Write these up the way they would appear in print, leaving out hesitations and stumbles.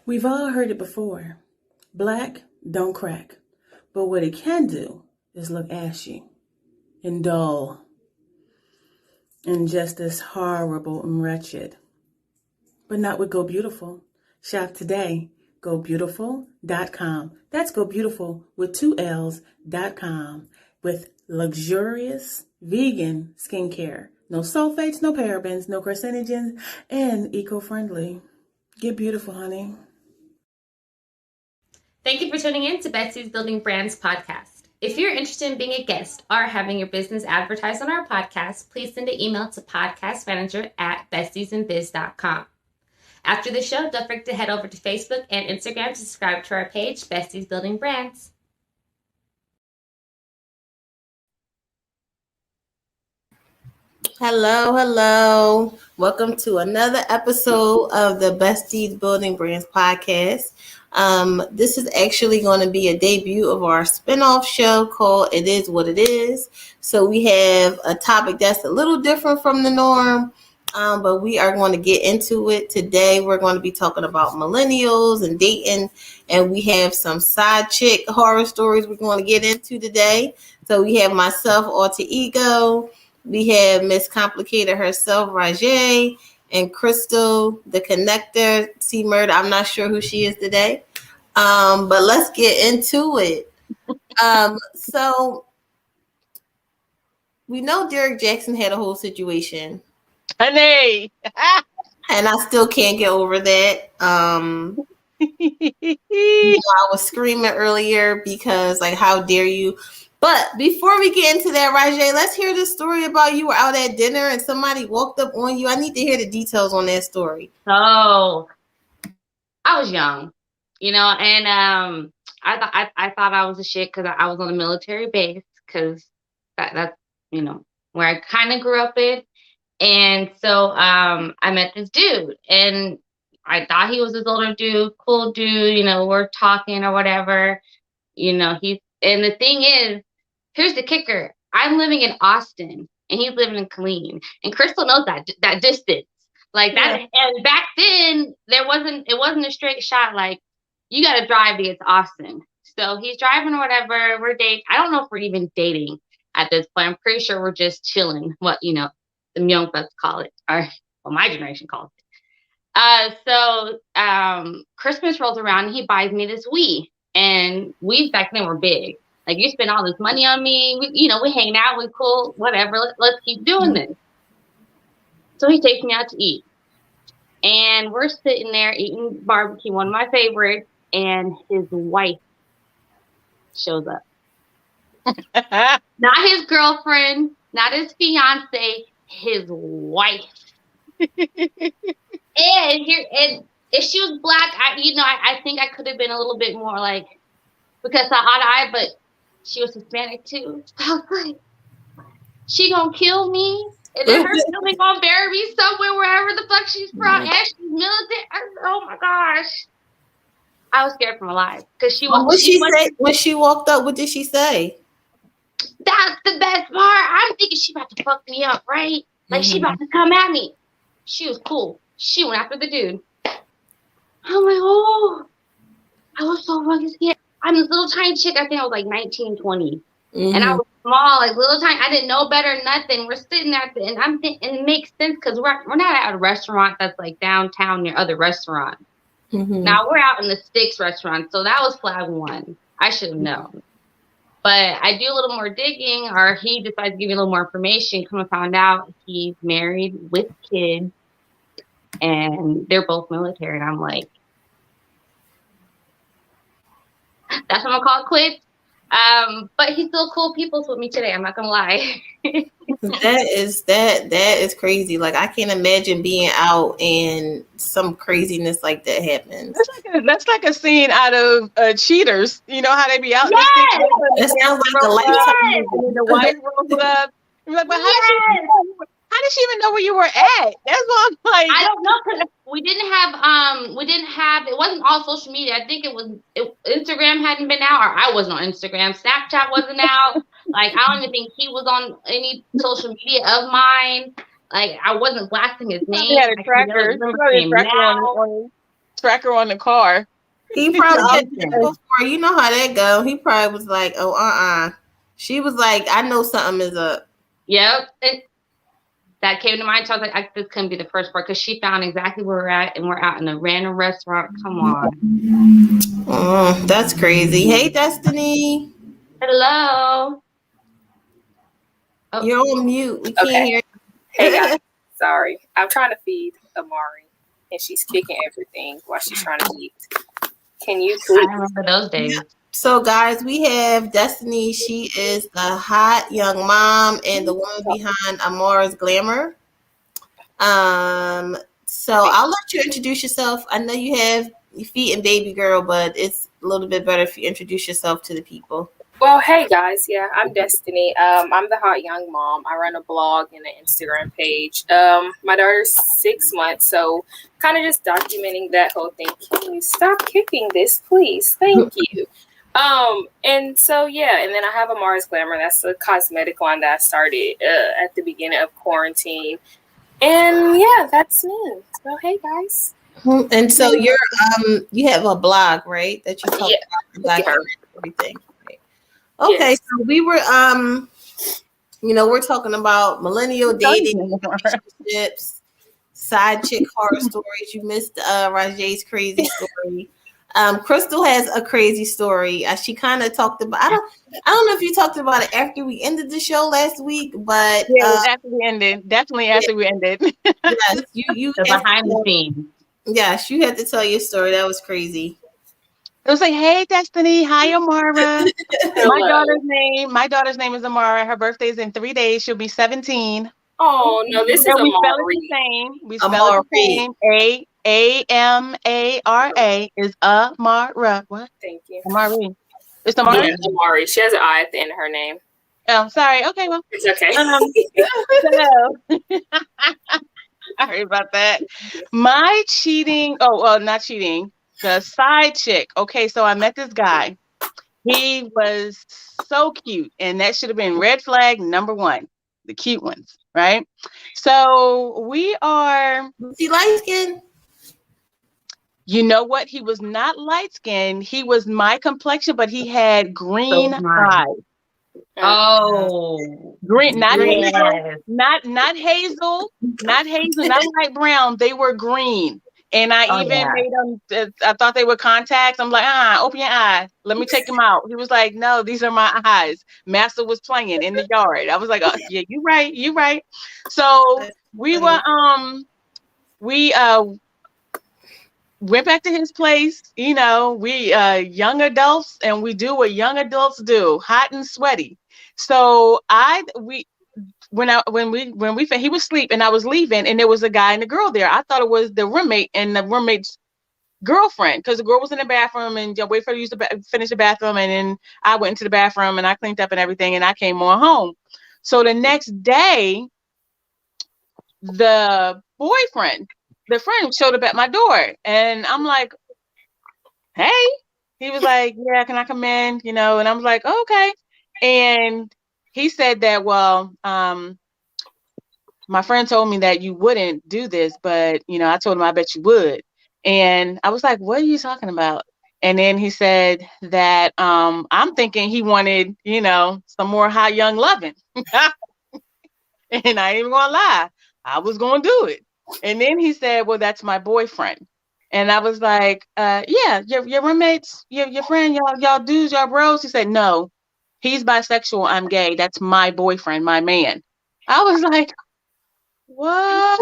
We've all heard it before. Black don't crack. But what it can do is look ashy and dull and just as horrible and wretched. But not with Go Beautiful. Shop today. GoBeautiful.com. That's Go Beautiful with 2 L's.com with luxurious vegan skincare. No sulfates, no parabens, no carcinogens, and eco-friendly. Get beautiful, honey. Thank you for tuning in to Betsy's Building Brands podcast. If you're interested in being a guest or having your business advertised on our podcast, please send an email to podcastmanager@bestiesinbiz.com. After the show, don't forget to head over to Facebook and Instagram to subscribe to our page, Besties Building Brands. Hello. Welcome to another episode of the Besties Building Brands podcast. This is actually going to be a debut of our spinoff show called It Is What It Is. So we have a topic that's a little different from the norm, but we are going to get into it today. We're going to be talking about millennials and dating, and we have some side chick horror stories we're going to get into today. So we have myself, alter ego. We have Miss Complicated herself, Rajay, and Crystal, the connector, C Murder. I'm not sure who she is today, but let's get into it. So we know Derek Jackson had a whole situation. Honey. And I still can't get over that. I was screaming earlier because, like, how dare you? But before we get into that, Rajay, let's hear the story about you were out at dinner and somebody walked up on you. I need to hear the details on that story. So I was young, and I thought I was a shit because I was on a military base because that's where I kind of grew up in. And so I met this dude and I thought he was this older dude, cool dude, we're talking or whatever. And the thing is, here's the kicker. I'm living in Austin and he's living in Killeen. And Crystal knows that distance. Like that. Yeah. And back then it wasn't a straight shot. Like you got to drive to get to Austin. So he's driving or whatever. We're dating. I don't know if we're even dating at this point. I'm pretty sure we're just chilling. What, the young folks call it, or my generation calls it. So Christmas rolls around and he buys me this Wii. And Wii's back then were big. Like, you spend all this money on me. We hanging out. We cool. Whatever. Let's keep doing this. So he takes me out to eat. And we're sitting there eating barbecue, one of my favorites. And his wife shows up. Not his girlfriend. Not his fiance. His wife. And if she was black, I think I could have been a little bit more like, because I eye to eye, but she was Hispanic too. So I was like, she gonna kill me, and then her family gonna bury me somewhere wherever the fuck she's from, and she's military. Oh my gosh, I was scared for my life because she was. What she say when she walked up? What did she say? That's the best part. I'm thinking she about to fuck me up, right? Like she about to come at me. She was cool. She went after the dude. I'm like, oh, I was so fucking scared. I'm this little tiny chick. I think I was like 19, 20. And I was small, like little tiny. I didn't know better, nothing. We're sitting there, and I'm thinking, and it makes sense because we're not at a restaurant that's like downtown near other restaurants. Now we're out in the Sticks restaurant, so that was flag one. I should have known. But I do a little more digging, or he decides to give me a little more information. Come and find out he's married with kids, and they're both military. And I'm like, that's what I'm gonna call it quits. But he's still cool peoples with me today. I'm not gonna lie. That is crazy. Like, I can't imagine being out and some craziness like that happens. That's like a scene out of Cheaters. You know how they be out. Yes! That sounds like a lifetime. The wife rolls up. You're like, but how did she even know where you were at? That's what I'm like. I don't know, because we didn't have, it wasn't all social media. I think Instagram hadn't been out, or I wasn't on Instagram. Snapchat wasn't out. Like, I don't even think he was on any social media of mine. Like, I wasn't blasting his name. He had a tracker. tracker on the car. He probably had did it before. You know how that go. He probably was like, oh, She was like, I know something is up. Yep. That came to mind. So I was like, this couldn't be the first part because she found exactly where we're at, and we're out in a random restaurant. Come on. Oh, that's crazy. Hey, Destiny. Hello. Oh. You're on mute. We can't hear you. Hey, guys. Sorry. I'm trying to feed Amari, and she's kicking everything while she's trying to eat. Can you please? I remember those days. So, guys, we have Destiny. She is the hot young mom and the woman behind Amara's Glamour. So I'll let you introduce yourself. I know you have your feet and baby girl, but it's a little bit better if you introduce yourself to the people. Well, hey guys, yeah, I'm Destiny. I'm the hot young mom. I run a blog and an Instagram page. My daughter's 6 months, so kind of just documenting that whole thing. Can you stop kicking this, please? Thank you. And so yeah, and then I have Amara's Glamour. That's a cosmetic line that I started at the beginning of quarantine. And yeah, that's me. So hey guys. And so you're you have a blog, right? That you talk about everything. Right? Okay, yes. So we were we're talking about millennial dating, relationships, side chick horror stories. You missed Rajay's crazy story. Crystal has a crazy story. She kind of talked about. I don't know if you talked about it after we ended the show last week, but after we ended, definitely after we ended. Yes, you the behind the scenes. Yes, you had to tell your story. That was crazy. It was like, hey, Destiny, hi, Amara. My daughter's name is Amara. Her birthday is in 3 days. She'll be 17. Oh no, this is Amara. We spell it the same. We spell it the same. Amara is Amara. What? Thank you. Amara. It's Amara? Yeah, Amari. She has an I at the end of her name. Oh, sorry. Okay, well. It's okay. Sorry about that. My cheating. Oh, well, not cheating. The side chick. Okay, so I met this guy. He was so cute, and that should have been red flag number 1. The cute ones, right? So we are. Was he light skinned? You know what? He was not light skinned. He was my complexion, but he had green eyes. Oh, green, not hazel, not hazel, not light brown. They were green, and I made them. I thought they were contacts. I'm like, open your eye. Let me take them out. He was like, no, these are my eyes. Master was playing in the yard. I was like, oh, yeah, you right. So we were went back to his place. You know, we young adults, and we do what young adults do, hot and sweaty. So he was asleep and I was leaving, and there was a guy and a girl there. I thought it was the roommate and the roommate's girlfriend, because the girl was in the bathroom and wait for her to finish the bathroom, and then I went into the bathroom and I cleaned up and everything, and I came on home. So the next day, the friend showed up at my door, and I'm like, hey. He was like, yeah, can I come in? You know, and I was like, oh, okay. And he said that, well, my friend told me that you wouldn't do this, but, you know, I told him I bet you would. And I was like, what are you talking about? And then he said that I'm thinking he wanted, you know, some more hot young loving. And I ain't even gonna lie, I was gonna do it. And then he said, well, that's my boyfriend. And I was like, yeah, your roommates, your friend, y'all dudes, y'all bros. He said, no, he's bisexual. I'm gay. That's my boyfriend, my man. I was like, what?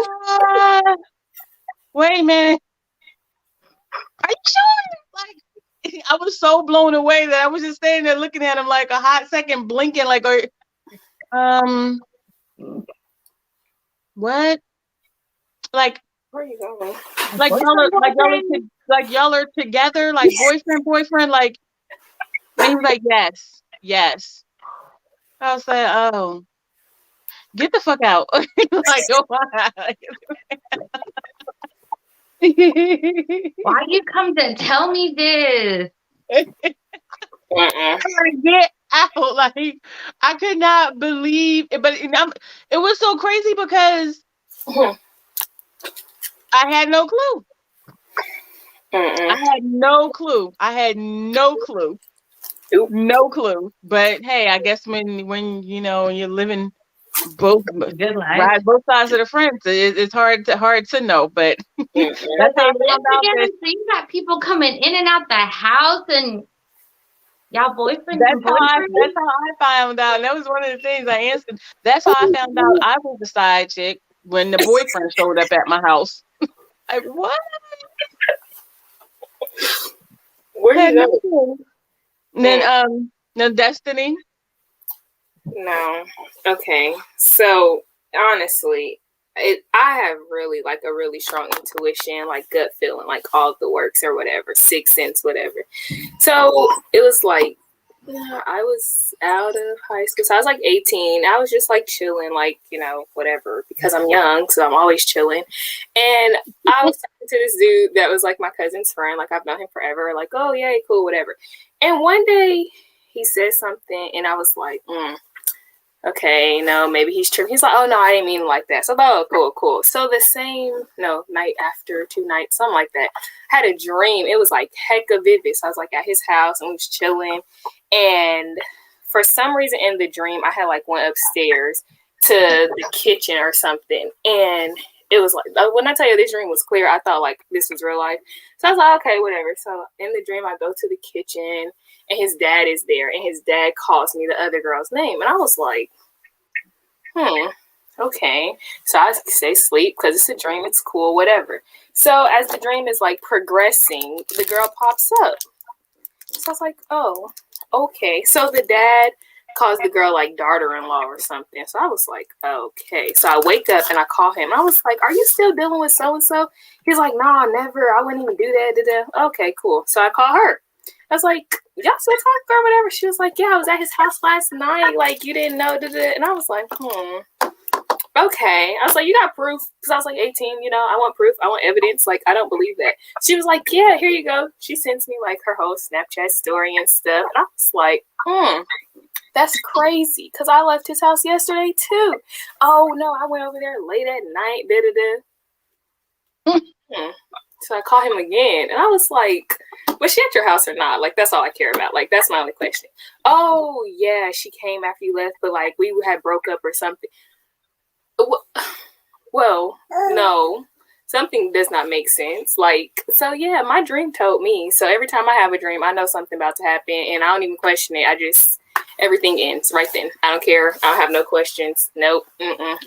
Wait a minute. Are you sure? Like, I was so blown away that I was just standing there looking at him like a hot second, blinking, like, what? Like, where are you going? Like y'all are together, like boyfriend, like. And he was like, yes. I was like, oh, get the fuck out. Like, go on. Why you come to tell me this? Get out. Like, I could not believe it, but it was so crazy because I had no clue. I had no clue. Oop. No clue. But hey, I guess when you know you're living Good life. ride both sides of the fence, it's hard to know. But that's how I found out Together, that. so you got people coming in and out the house, and y'all boyfriends and That's how boyfriends. I found out. And that was one of the things I answered. That's how I found out I was the side chick when the boyfriend showed up at my house. Like what? Where you go? Then no Destiny. No. Okay. So honestly, I have really like a really strong intuition, like gut feeling, like all the works or whatever, sixth sense, whatever. So it was like I was out of high school. So I was like 18. I was just like chilling, like, you know, whatever, because I'm young. So I'm always chilling. And I was talking to this dude that was like my cousin's friend. Like I've known him forever. Like, oh, yeah, cool, whatever. And one day he said something and I was like, okay, no, maybe he's tripping. He's like, oh, no, I didn't mean it like that. So I thought, oh, cool. So the same, night after, 2 nights, something like that, I had a dream. It was like hecka vivid. So I was like at his house and we was chilling. And for some reason in the dream, I had like went upstairs to the kitchen or something. And it was like, when I tell you this dream was clear, I thought like this was real life. So I was like, okay, whatever. So in the dream, I go to the kitchen and his dad is there. And his dad calls me the other girl's name. And I was like, okay. So I stay asleep because it's a dream. It's cool, whatever. So as the dream is like progressing, the girl pops up. So I was like, oh, okay. So the dad calls the girl like daughter-in-law or something. So I was like, okay. So I wake up and I call him. I was like, are you still dealing with so-and-so? He's like, no, never. I wouldn't even do that. Okay, cool. So I call her. I was like, y'all still talking or whatever? She was like, yeah, I was at his house last night. Like, you didn't know. And I was like, okay. I was like, you got proof? Because I was like 18, I want proof. I want evidence. Like, I don't believe that. She was like, yeah, here you go. She sends me like her whole Snapchat story and stuff. And I was like, that's crazy. Because I left his house yesterday too. Oh, no, I went over there late at night. So I call him again. And I was like, was she at your house or not? Like, that's all I care about. Like, that's my only question. Oh, yeah, she came after you left, but like we had broke up or something. Well, no, something does not make sense. Like, so yeah, my dream told me. So every time I have a dream, I know something about to happen and I don't even question it. Everything ends right then. I don't care. I don't have no questions. Nope.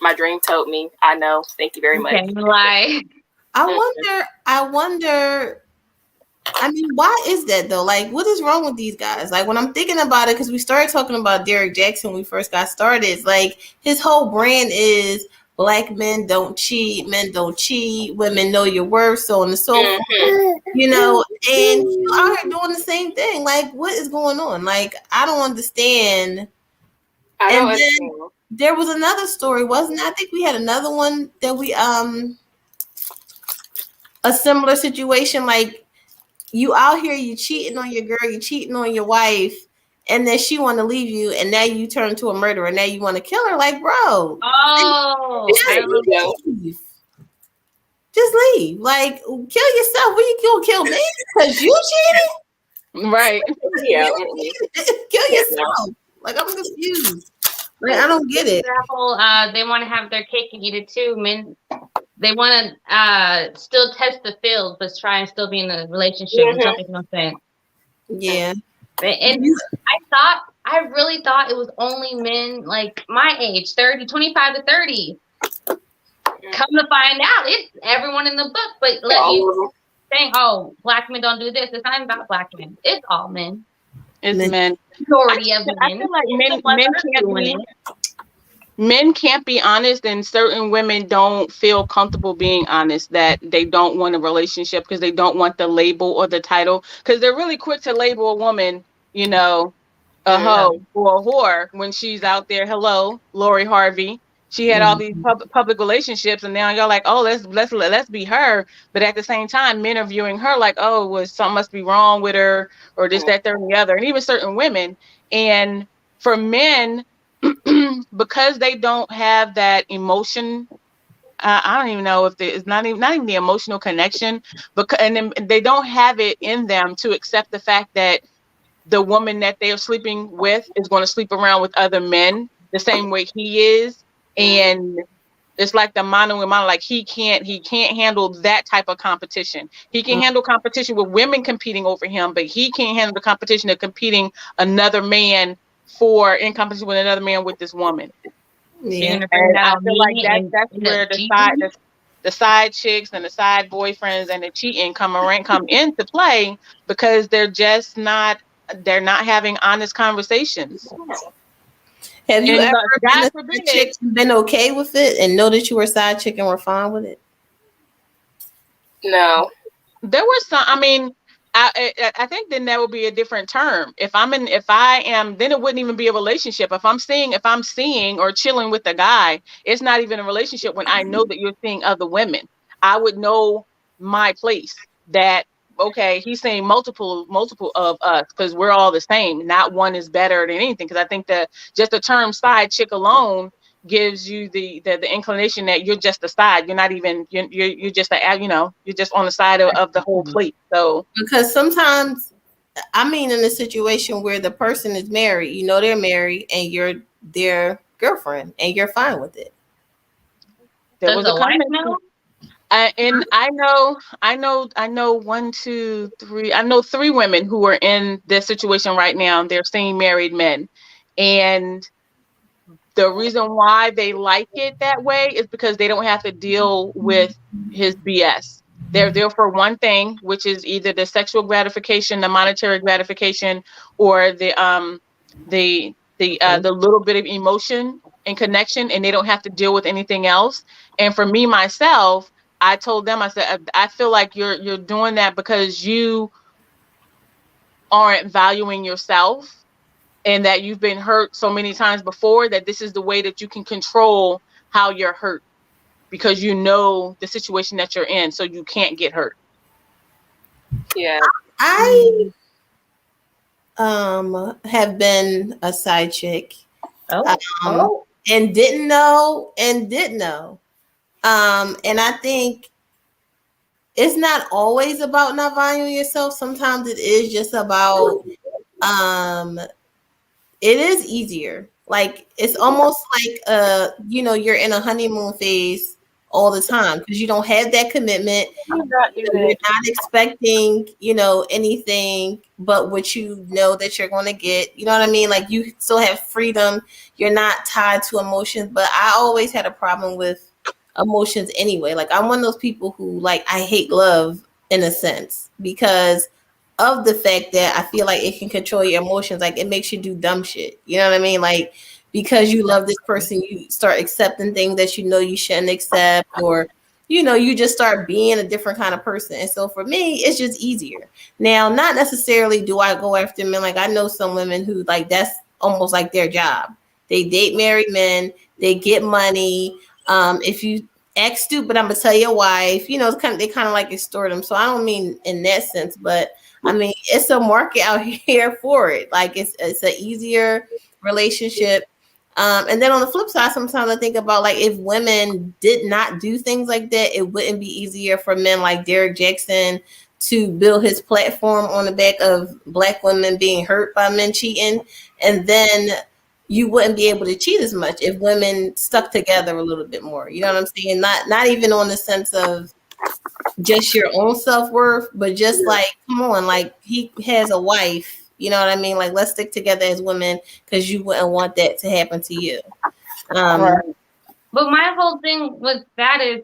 My dream told me. I know. Thank you very much. Lie. I wonder, I mean, why is that though? Like, what is wrong with these guys? Like, when I'm thinking about it, because we started talking about Derek Jackson when we first got started, it's like his whole brand is Black men don't cheat, women know your worth, so on and so forth, and you out here doing the same thing. Like, what is going on? Like, I don't understand. And then there was another story, wasn't it? I think we had another one that we, a similar situation, like, you out here, you cheating on your girl, you cheating on your wife, and then she want to leave you, and now you turn to a murderer. Now you want to kill her, like, bro. Just leave. Like, kill yourself. What you gonna kill me? Because you cheated? Right. Yeah. Kill yourself. Like, I'm confused. Like, I don't get it. They want to have their cake and eat it too. Men, they want to still test the field, but try and still be in a relationship, which I think no sense. Yeah. And I really thought it was only men like my age, 25 to 30. Come to find out, it's everyone in the book, but saying, oh, Black men don't do this. It's not even about Black men. It's all men. It's men. Majority of the men. I feel like men can't be honest, and certain women don't feel comfortable being honest that they don't want a relationship because they don't want the label or the title, because they're really quick to label a woman, a hoe or a whore when she's out there. Hello, Lori Harvey. She had all these public relationships, and now you're like, oh, let's be her. But at the same time, men are viewing her like, oh, something must be wrong with her, or this, that, third, and the other. And even certain women. And for men, because they don't have that emotion I don't even know if it's not even the emotional connection, and then they don't have it in them to accept the fact that the woman that they are sleeping with is going to sleep around with other men the same way he is, and it's like the mano a mano, like he can't handle that type of competition. He can handle competition with women competing over him, but he can't handle the competition of competing another man in competition with another man with this woman. You're Yeah. gonna bring And that I on feel me like and that's end up where cheating? the side chicks and the side boyfriends and the cheating come into play, because they're not having honest conversations. Have you And ever been God a forbid, side chick and been okay with it and know that you were a side chick and were fine with it? No. there were some. I mean, I think then that would be a different term. If I am, then it wouldn't even be a relationship. If I'm seeing or chilling with a guy, it's not even a relationship when I know that you're seeing other women. I would know my place, that okay, he's saying multiple of us, because we're all the same. Not one is better than anything. Because I think that just the term side chick alone gives you the inclination that you're just a side. You're not even you're just you're just on the side of the whole plate. So Because sometimes, I mean, in a situation where the person is married, you know they're married, and you're their girlfriend, and you're fine with it. there Does was a the wife comment. know? And I know one, two, three. I know three women who are in this situation right now. They're seeing married men, and the reason why they like it that way is because they don't have to deal with his BS. They're there for one thing, which is either the sexual gratification, the monetary gratification, or the little bit of emotion and connection, and they don't have to deal with anything else. And for me myself, I told them, I said, I feel like you're doing that because you aren't valuing yourself, and that you've been hurt so many times before that this is the way that you can control how you're hurt, because you know the situation that you're in, so you can't get hurt. Yeah. I have been a side chick, Oh. and didn't know and did know. And I think it's not always about not valuing yourself. Sometimes it is just about it is easier. Like it's almost like you're in a honeymoon phase all the time because you don't have that commitment. I'm not do You're that. not expecting, anything but what you know that you're going to get. You know what I mean? Like you still have freedom. You're not tied to emotions. But I always had a problem with emotions anyway. Like I'm one of those people who I hate love in a sense because of the fact that I feel like it can control your emotions. Like it makes you do dumb shit. You know what I mean? Like because you love this person, you start accepting things that you know you shouldn't accept, or you just start being a different kind of person. And so for me, it's just easier. Now, not necessarily do I go after men. Like I know some women who that's almost like their job. They date married men, they get money. If you act stupid, I'm gonna tell your wife, they kind of like extort them. So I don't mean in that sense, but I mean it's a market out here for it. Like it's an easier relationship. And then on the flip side, sometimes I think about if women did not do things like that, it wouldn't be easier for men like Derek Jackson to build his platform on the back of Black women being hurt by men cheating. And then you wouldn't be able to cheat as much if women stuck together a little bit more. You know what I'm saying? Not even on the sense of just your own self-worth, but just come on, he has a wife. You know what I mean? Let's stick together as women because you wouldn't want that to happen to you. Right. But my whole thing with that is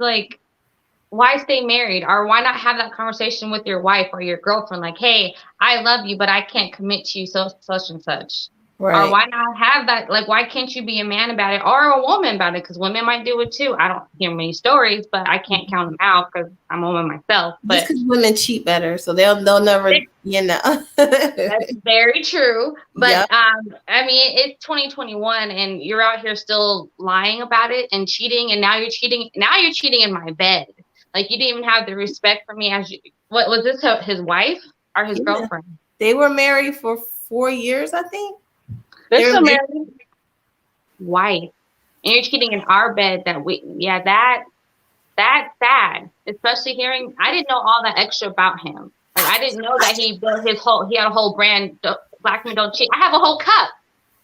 why stay married, or why not have that conversation with your wife or your girlfriend? Like, hey, I love you, but I can't commit to you such and such. Right. Or why not have that? Like, why can't you be a man about it or a woman about it? Because women might do it too. I don't hear many stories, but I can't count them out because I'm a woman myself. But just because women cheat better, so they'll never, That's very true. But Yep. I mean, it's 2021, and you're out here still lying about it and cheating, and now you're cheating. Now you're cheating in my bed. Like you didn't even have the respect for me as you. What was this? His wife or his girlfriend? They were married for 4 years, I think. They're still married. Wife, and you're cheating in our bed. That That's sad, especially hearing. I didn't know all that extra about him. Like I didn't know that he built he had a whole brand. Black men don't cheat. I have a whole cup.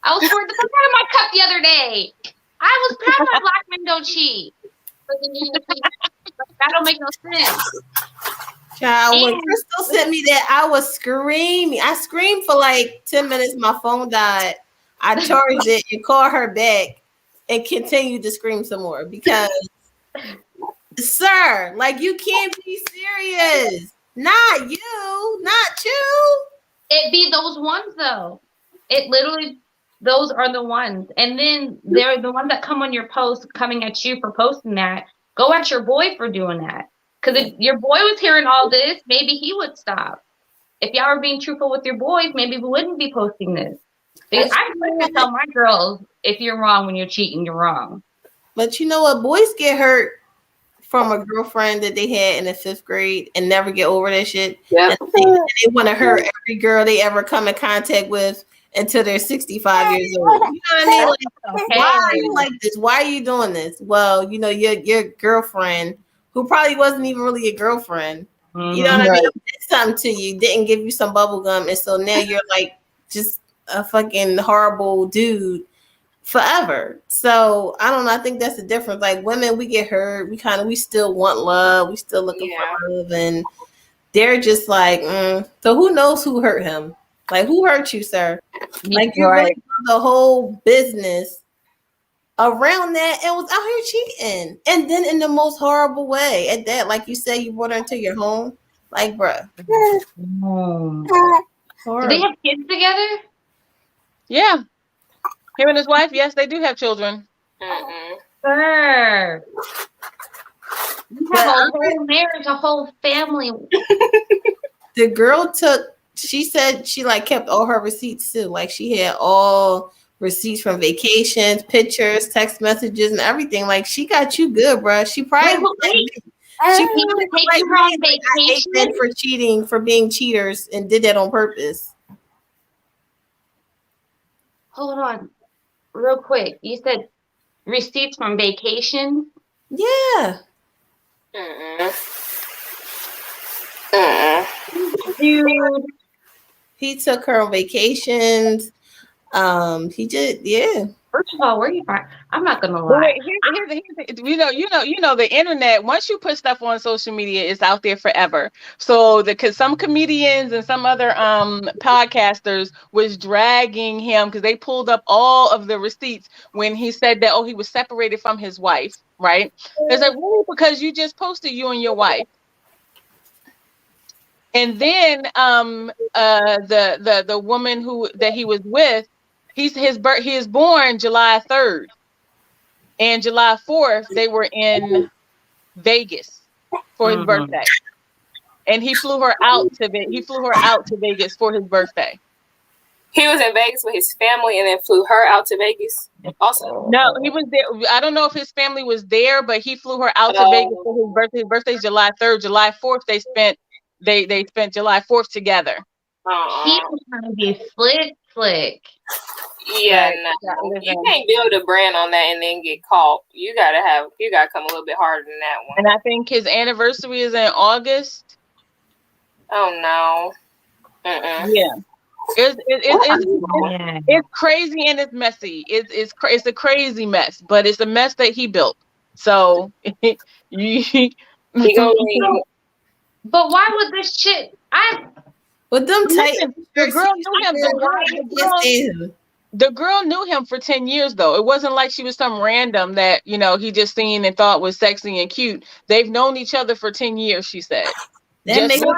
I was pouring the fuck out of my cup the other day. I was proud of my black men don't cheat. But then that don't make no sense. Child, when Crystal sent me that, I was screaming. I screamed for like 10 minutes. My phone died. I charged it and called her back and continued to scream some more because, sir, like you can't be serious. Not you. Not you. It be those ones though. It literally, those are the ones. And then they're the ones that come on your post coming at you for posting that. Go at your boy for doing that. Because if your boy was hearing all this, maybe he would stop. If y'all were being truthful with your boys, maybe we wouldn't be posting this. Because I'm going to tell my girls, if you're wrong when you're cheating, you're wrong. But you know what? Boys get hurt from a girlfriend that they had in the 5th grade and never get over that shit. Yeah. And they want to hurt every girl they ever come in contact with until they're 65 years old. You know what I mean? Like, why are you like this? Why are you doing this? Well, you know, your girlfriend, who probably wasn't even really a girlfriend, you know what I mean? Did something to you, didn't give you some bubble gum, and so now you're like just a fucking horrible dude forever. So I don't know. I think that's the difference. Like women, we get hurt. We still want love. We still looking for love, and they're just like, So who knows who hurt him? Like who hurt you, sir? Like you really the whole business around that and was out here cheating, and then in the most horrible way at that. Like you said, you brought her into your home. Like, bruh. Do they have kids together? Yeah. Him and his wife, yes, they do have children. Sure. You have a whole marriage, a whole family. The girl she said she like kept all her receipts too. Like she had all receipts from vacations, pictures, text messages, and everything. Like she got you good, bro. She probably she would take you on vacation. I hate for cheating, for being cheaters, and did that on purpose. Hold on, real quick. You said receipts from vacation? Yeah. Dude. He took her on vacations. He did, yeah. First of all, where you find? I'm not gonna lie. You know, the internet. Once you put stuff on social media, it's out there forever. So, because some comedians and some other podcasters was dragging him because they pulled up all of the receipts when he said that he was separated from his wife. Right? It's like, really, because you just posted you and your wife. And then the woman that he was with, he is born July 3rd. And July 4th, they were in Vegas for his birthday. And he flew her out to Vegas for his birthday. He was in Vegas with his family and then flew her out to Vegas also? No, he was there. I don't know if his family was there, but he flew her out to Vegas for his birthday. His birthday's July 3rd. July 4th, they spent July 4th together. He was trying to be slick. Yeah, no. You can't build a brand on that and then get caught. You gotta come a little bit harder than that one. And I think his anniversary is in August. Oh no. Yeah. It's crazy and it's messy. It's a crazy mess, but it's a mess that he built. So But why would this shit? With them tight. The girl knew him. The girl knew him for 10 years, though. It wasn't like she was some random that, he just seen and thought was sexy and cute. They've known each other for 10 years, she said. That makes them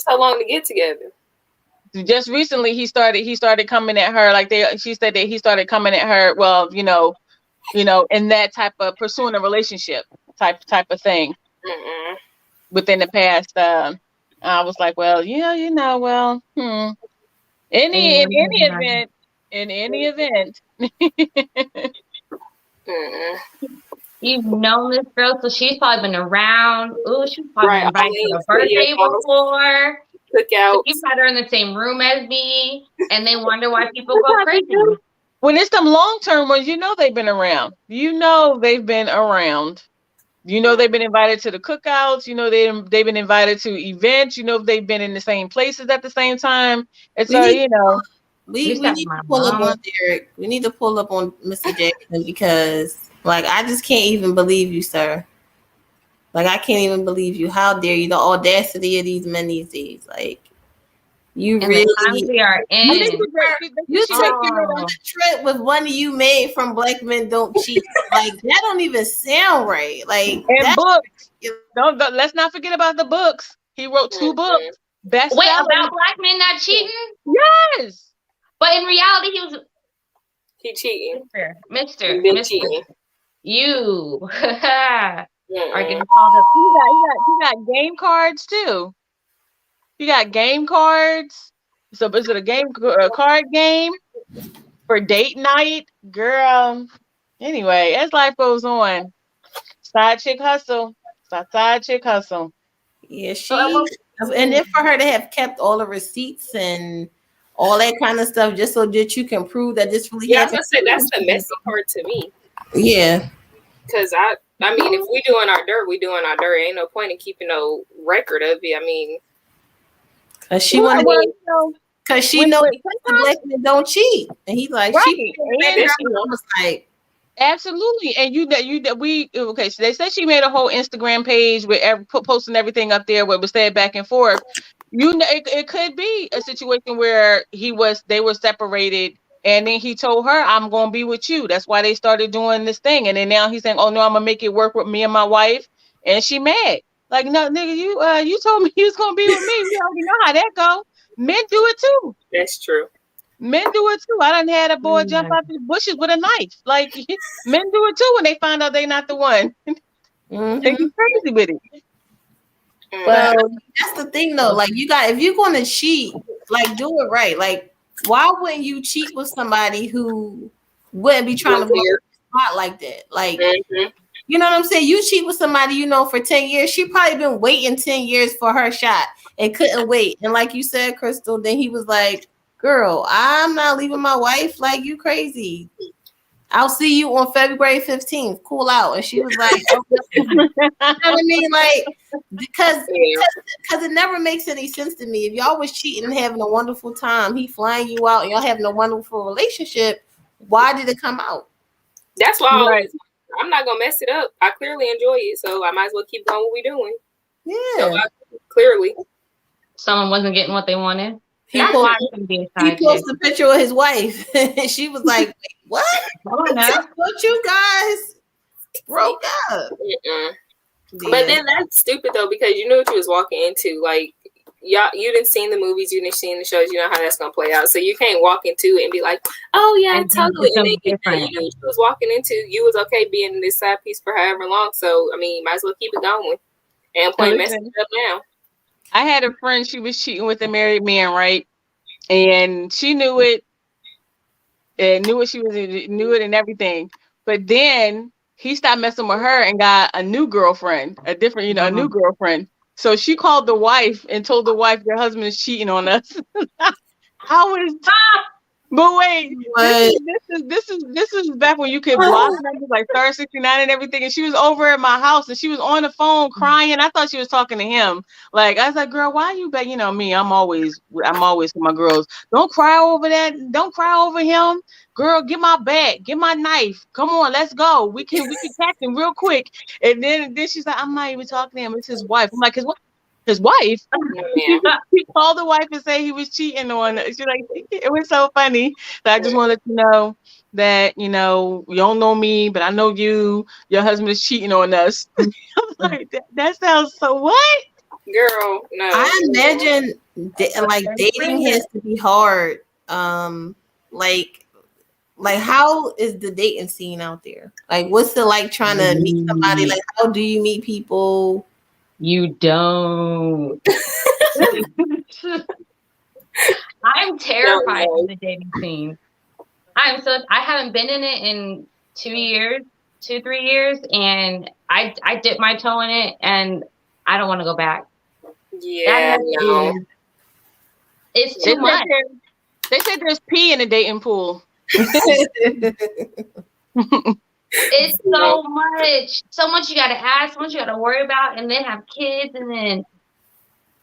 so long to get together. Just recently, he started coming at her she said that he started coming at her. Well, in that type of pursuing a relationship type of thing. Within the past, I was like, well, yeah, well, In any event. You've known this girl, so she's probably been around. Ooh, she's probably been invited to a birthday before. So you had her in the same room as me, and they wonder why people go crazy. When it's them long-term ones, they've been around. They've been around. You know, they've been invited to the cookouts. You know, they've been invited to events. You know, they've been in the same places at the same time. It's you know, we need to pull up on Derek. We need to pull up on Mr. Jackson because, like, I just can't even believe you, sir. Like, I can't even believe you. How dare you? The audacity of these men these days. Like, you and really. the times we are in. You took a trip with one of you made from Black Men Don't Cheat. Like, that don't even sound right. Like, and books. Don't let's not forget about the books. He wrote 2 books. Best Wait, about Black men not cheating? Yes. But in reality, he cheating. Mister. Cheating. You are getting called up. You got game cards too. You got game cards. So is it a card game for date night, girl? Anyway, as life goes on, side chick hustle. Side chick hustle. Yeah, and then for her to have kept all the receipts and all that kind of stuff just so that you can prove that this really happened. I was gonna say that's the messy part to me. Yeah. Because I mean, if we doing our dirt, we doing our dirt. Ain't no point in keeping no record of it. I mean, because she wanted because she knows Black men don't cheat, and he's like, right. She was like, absolutely. And okay. So they said she made a whole Instagram page with posting everything up there where it was said back and forth. You know, it could be a situation where they were separated. And then he told her, I'm going to be with you. That's why they started doing this thing. And then now he's saying, oh, no, I'm going to make it work with me and my wife. And she mad. Like, no, nigga, you told me you was going to be with me. We already know how that go. Men do it too. That's true. Men do it too. I done had a boy jump out the bushes with a knife. Like, men do it too when they find out they not the one. They get crazy with it. But that's the thing, though. Like, if you're going to cheat, like, do it right. Like, why wouldn't you cheat with somebody who wouldn't be trying to blow your spot like that? Like, you know what I'm saying? You cheat with somebody you know for 10 years. She probably been waiting 10 years for her shot and couldn't wait. And like you said, Crystal, then he was like, girl, I'm not leaving my wife. Like, you crazy. I'll see you on February 15th. Cool out. And she was like, oh, you know what I mean? Like, because it never makes any sense to me. If y'all was cheating and having a wonderful time, he flying you out and y'all having a wonderful relationship, why did it come out? That's why I'm not going to mess it up. I clearly enjoy it, so I might as well keep going what we doing. Yeah. So clearly. Someone wasn't getting what they wanted. He posted a picture of his wife. And she was like, wait, what? What you guys broke up? Yeah. But then that's stupid, though, because you knew what you was walking into. Like, y'all, you didn't see the movies, you didn't see the shows, you know how that's going to play out. So you can't walk into it and be like, oh, yeah, totally. And then you knew what you was walking into. You was okay being in this side piece for however long. So, I mean, might as well keep it going. And point messing it up now. I had a friend, she was cheating with a married man, right? And she knew it and knew it and everything. But then he stopped messing with her and got a new girlfriend, a new girlfriend. So she called the wife and told the wife your husband is cheating on us. But wait, this is back when you could block numbers like star 69 and everything. And she was over at my house and she was on the phone crying. I thought she was talking to him. Like, I was like, girl, why you back? You know me, I'm always with my girls. Don't cry over that. Don't cry over him. Girl, get my bat, get my knife. Come on, let's go. We can catch him real quick. And then she's like, I'm not even talking to him. It's his wife. I'm like, his wife? He called the wife and said he was cheating on her. She's like, it was so funny. So I just want to let you know that, you don't know me, but I know you. Your husband is cheating on us. I'm like, that sounds so what? Girl, no. I imagine dating has to be hard. Like how is the dating scene out there? Like, what's it like trying to meet somebody? Like, how do you meet people? You don't. I'm terrified of the dating scene. I haven't been in it in 2-3 years, and I dipped my toe in it, and I don't want to go back. Yeah, no. It's too much. They said there's pee in the dating pool. It's so much you gotta ask, so much you gotta worry about, and then have kids, and then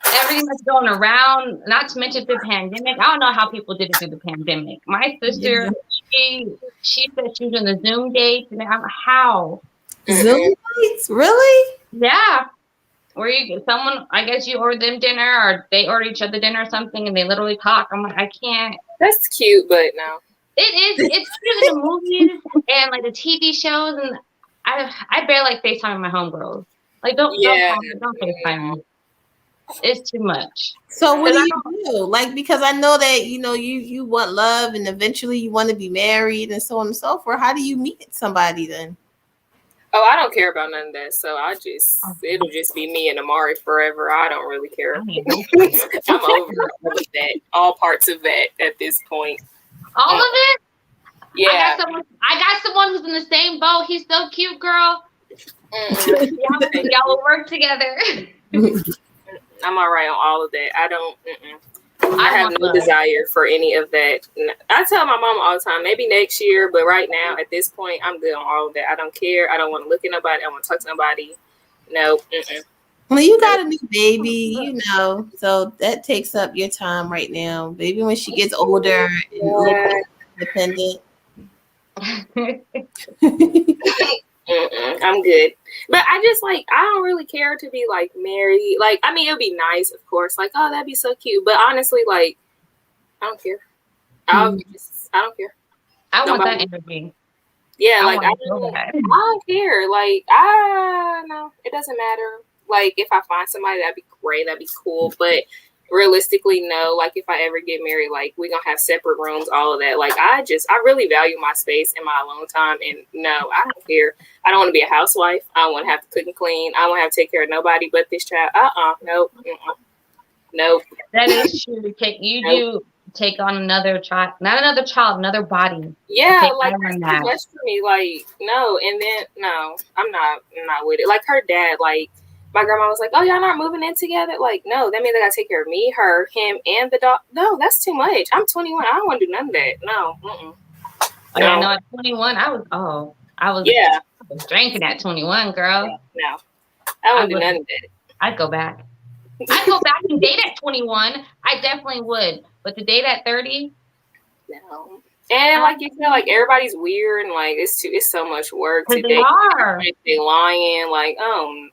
everything that's going around. Not to mention the pandemic. I don't know how people did it through the pandemic. My sister, she said she was in the Zoom dates, and I'm how Zoom dates, really? yeah. Where you someone, I guess you order them dinner, or they order each other dinner or something, and they literally talk. I'm like, I can't. That's cute, but no. It is. It's cute in the movies and like the TV shows, and I barely like FaceTime my homegirls. Like don't call me, don't FaceTime me. It's too much. So what do you do? Like, because I know that you want love, and eventually you want to be married, and so on and so forth. How do you meet somebody then? Oh, I don't care about none of that. So it'll just be me and Amari forever. I don't really care. I'm over all of that, all parts of that at this point. All of it? Yeah. I got someone who's in the same boat. He's so cute, girl. Y'all will work together. I'm all right on all of that. I don't. I have no desire for any of that. I tell my mom all the time, maybe next year, but right now, at this point, I'm good on all of that. I don't care. I don't want to look at nobody. I don't want to talk to nobody. No. Well, you got a new baby, so that takes up your time right now. Maybe when she gets older and a little bit independent. I'm good. But I just I don't really care to be married. I mean, it would be nice, of course. Oh, that'd be so cute. But honestly, I don't care. I don't care. I want that energy. Yeah, I don't care. No, it doesn't matter. If I find somebody, that'd be great. That'd be cool. But realistically, no. If I ever get married, we're gonna have separate rooms, all of that. I really value my space and my alone time. And no, I don't care. I don't want to be a housewife. I don't want to have to cook and clean. I don't want to have to take care of nobody but this child. Nope. Nope. That is true. Do take on another child, not another child, another body. Yeah, that's too much for me. No, and then no, I'm not with it. Her dad, my grandma was like, "Oh, y'all not moving in together?" No, that means they gotta take care of me, her, him, and the dog. No, that's too much. I'm 21. I don't want to do none of that. No. I know at 21, I was drinking at 21, girl. No, I don't do none of that. I'd go back. I'd go back and date at 21. I definitely would. But to date at 30? No. And you feel everybody's weird and it's so much work to they are. They lying,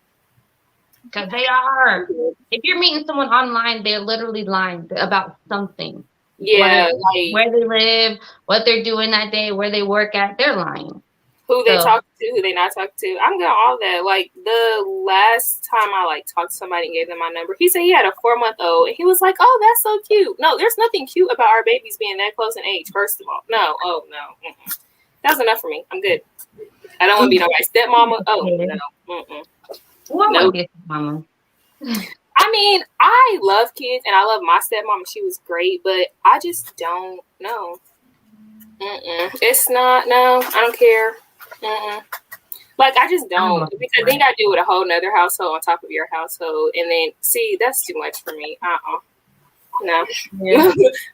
because they are. If you're meeting someone online, they're literally lying about something. Yeah, where they live, what they're doing that day, where they work at, they're lying. Who they talk to, who they not talk to. I'm good on all that. The last time I talked to somebody and gave them my number, he said he had a 4-month-old and he was like, "Oh, that's so cute." No, there's nothing cute about our babies being that close in age, first of all. No. Oh no. That's enough for me. I'm good. I don't want to be nobody's stepmama. Oh no. What be a stepmama? I mean, I love kids and I love my stepmama. She was great, but I just don't know. It's not. No, I don't care. I just don't, because then I deal with a whole nother household on top of your household, and then see, that's too much for me. No,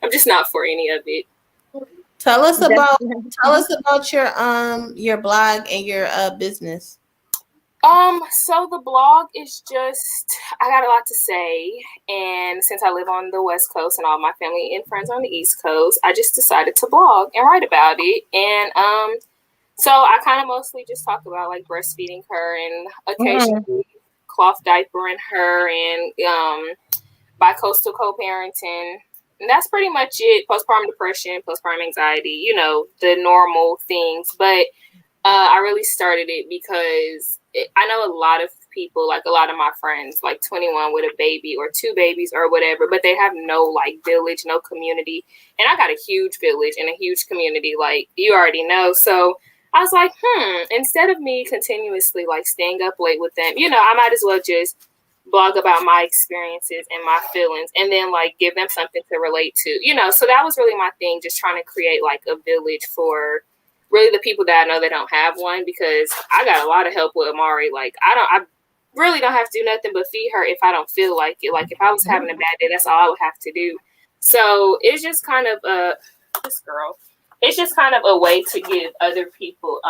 I'm just not for any of it. Tell us about your blog and your business. So the blog is just, I got a lot to say, and since I live on the West Coast and all my family and friends on the East Coast, I just decided to blog and write about it. And so I kind of mostly just talk about breastfeeding her and occasionally cloth diapering her and bi-coastal co-parenting. And that's pretty much it. Postpartum depression, postpartum anxiety, the normal things. But I really started it because I know a lot of people, a lot of my friends, 21 with a baby or 2 babies or whatever, but they have no village, no community. And I got a huge village and a huge community, you already know. So I was like, instead of me continuously staying up late with them, I might as well just blog about my experiences and my feelings and then give them something to relate to, So that was really my thing, just trying to create a village for really the people that I know that don't have one, because I got a lot of help with Amari. I really don't have to do nothing but feed her if I don't feel like it. If I was having a bad day, that's all I would have to do. So it's just kind of it's just kind of a way to give other people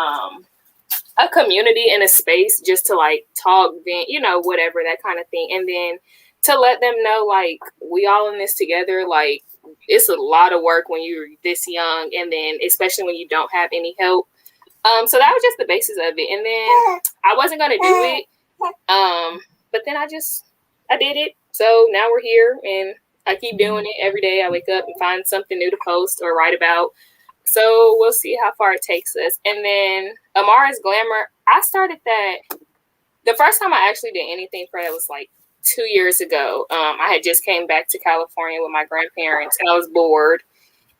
a community and a space just to like talk, then, you know, whatever, that kind of thing. And then to let them know, like, we all in this together. Like, it's a lot of work when you're this young, and then especially when you don't have any help. So that was just the basis of it. And then I wasn't going to do it. But then I did it. So now we're here, and I keep doing it every day. I wake up and find something new to post or write about. So we'll see how far it takes us. And then Amara's Glamour, I started that. The first time I actually did anything for that was like 2 years ago. I had just came back to California with my grandparents, and I was bored,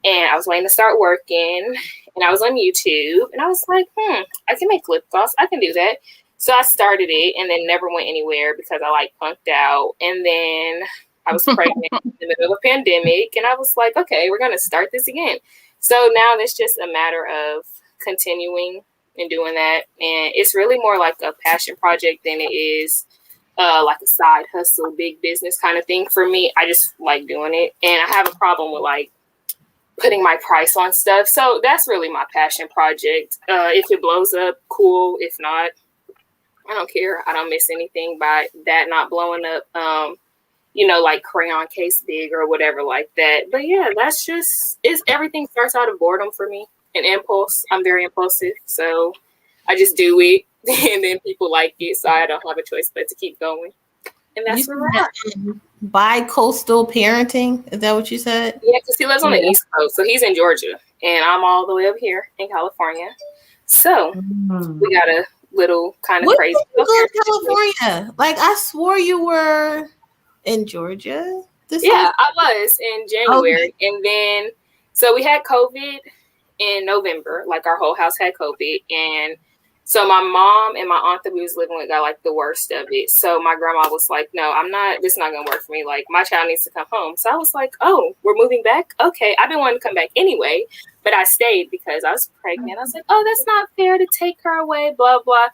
and I was waiting to start working, and I was on YouTube, and I was like, I can make lip gloss. I can do that. So I started it, and then never went anywhere because I like punked out. And then I was pregnant in the middle of a pandemic, and I was like, okay, we're going to start this again. So now it's just a matter of continuing and doing that. And it's really more like a passion project than it is like a side hustle, big business kind of thing for me. I just like doing it. And I have a problem with like putting my price on stuff. So that's really my passion project. If it blows up, cool. If not, I don't care. I don't miss anything by that not blowing up. You know, like crayon case big or whatever like that. But yeah, that's just, everything starts out of boredom for me, an impulse. I'm very impulsive. So I just do it, and then people like it. So I don't have a choice but to keep going. And that's where we're at. Bi-coastal parenting. Is that what you said? Yeah, because he lives on the East Coast. So he's in Georgia, and I'm all the way up here in California. So we got a little kind of When crazy. did you go to California? Like, I swore you were in Georgia. I was in January. Okay. And then, so we had COVID in November. Like, our whole house had COVID. And so my mom and my aunt that we was living with got like the worst of it. So my grandma was like, no, this is not going to work for me. Like, my child needs to come home. So I was like, oh, we're moving back? Okay. I've been wanting to come back anyway, but I stayed because I was pregnant. I was like, oh, that's not fair to take her away, blah, blah.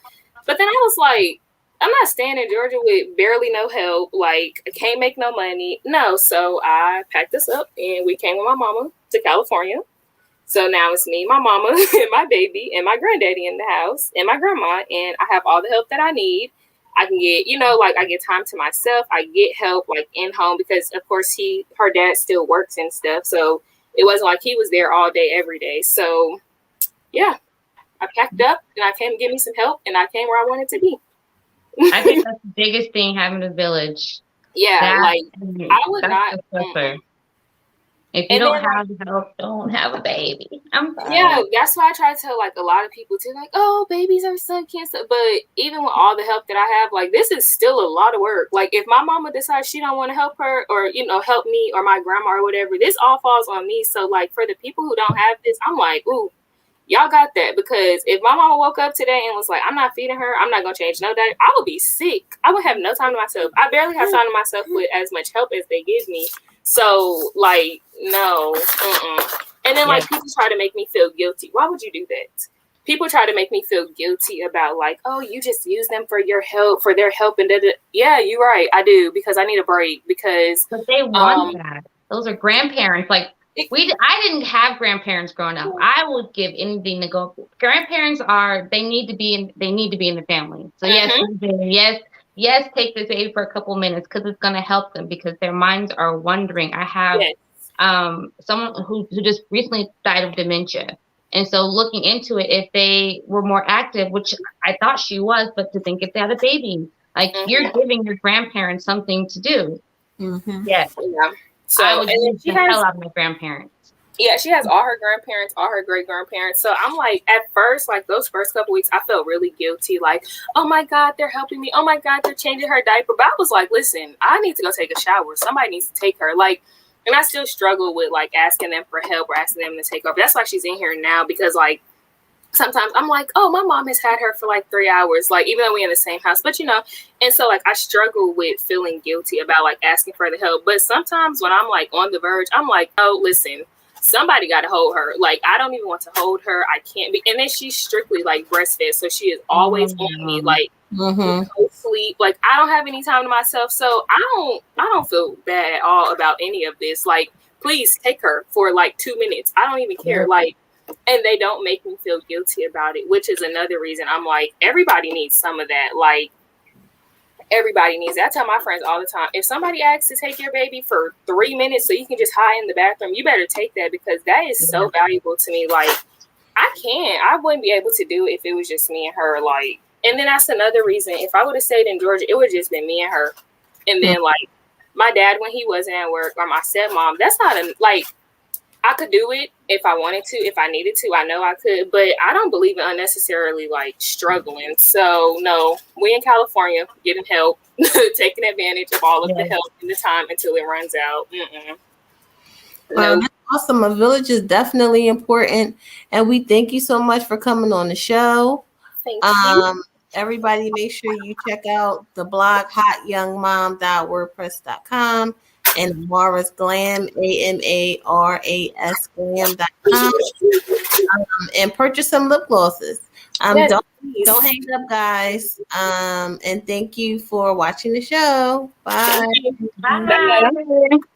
But then I was like, I'm not staying in Georgia with barely no help. Like, I can't make no money. No. So I packed us up, and we came with my mama to California. So now it's me, my mama, and my baby, and my granddaddy in the house, and my grandma, and I have all the help that I need. I can get, you know, like, I get time to myself. I get help, like, in home because, of course, her dad still works and stuff. So it wasn't like he was there all day, every day. So, yeah, I packed up, and I came to get me some help, and I came where I wanted to be. I think that's the biggest thing, having a village. Yeah, I would not. If you don't have help, don't have a baby. Yeah, that's why I try to tell like a lot of people too, like, oh, babies are so cancer. But even with all the help that I have, like, this is still a lot of work. Like, if my mama decides she don't want to help her, or, you know, help me or my grandma or whatever, this all falls on me. So like, for the people who don't have this, I'm like, ooh, y'all got that. Because if my mama woke up today and was like, I'm not feeding her, I'm not gonna change no diet, I would be sick. I would have no time to myself. I barely have time to myself with as much help as they give me. So, like, no. And then, like, people try to make me feel guilty. Why would you do that? People try to make me feel guilty about, like, oh, you just use them for your help, for their help. And yeah, you're right. I do, because I need a break. Because they want that. Those are grandparents. Like, I didn't have grandparents growing up. I would give anything to go. Grandparents they need to be in the family. So yes, take this baby for a couple minutes because it's going to help them because their minds are wondering. I have someone who just recently died of dementia. And so looking into it, if they were more active, which I thought she was, but to think if they had a baby, like you're giving your grandparents something to do. Yes. Yeah. So I would use the hell out of my grandparents. Yeah, she has all her grandparents, all her great-grandparents. So I'm like, at first, like those first couple weeks, I felt really guilty. Like, oh my God, they're helping me. Oh my God, they're changing her diaper. But I was like, listen, I need to go take a shower. Somebody needs to take her. Like, and I still struggle with like asking them for help or asking them to take over. That's why she's in here now, because like sometimes I'm like, oh, my mom has had her for like 3 hours, like even though we're in the same house, but you know, and so like I struggle with feeling guilty about like asking for the help. But sometimes when I'm like on the verge, I'm like, oh, listen, somebody got to hold her. Like, I don't even want to hold her. I can't be. And then she's strictly like breastfed. So she is always on me, like sleep. Like, I don't have any time to myself. So I don't feel bad at all about any of this. Like, please take her for like 2 minutes. I don't even care. Like, and they don't make me feel guilty about it, which is another reason I'm like, everybody needs some of that. Like, everybody needs that. I tell my friends all the time, if somebody asks to take your baby for 3 minutes so you can just hide in the bathroom, you better take that, because that is so valuable to me. Like, I wouldn't be able to do it if it was just me and her. Like, and then that's another reason. If I would have stayed in Georgia, it would have just been me and her. And then like my dad, when he wasn't at work, or my stepmom, that's not like, I could do it if I wanted to, if I needed to. I know I could, but I don't believe in unnecessarily like struggling. So no, we in California getting help, taking advantage of all of the help in the time until it runs out. Wow, that's awesome. A village is definitely important, and we thank you so much for coming on the show. Thank you. Everybody, make sure you check out the blog hotyoungmom.wordpress.com and Amara's Glam, AMARAS glam.com, and purchase some lip glosses. Don't hang up, guys. And thank you for watching the show. Bye. Bye.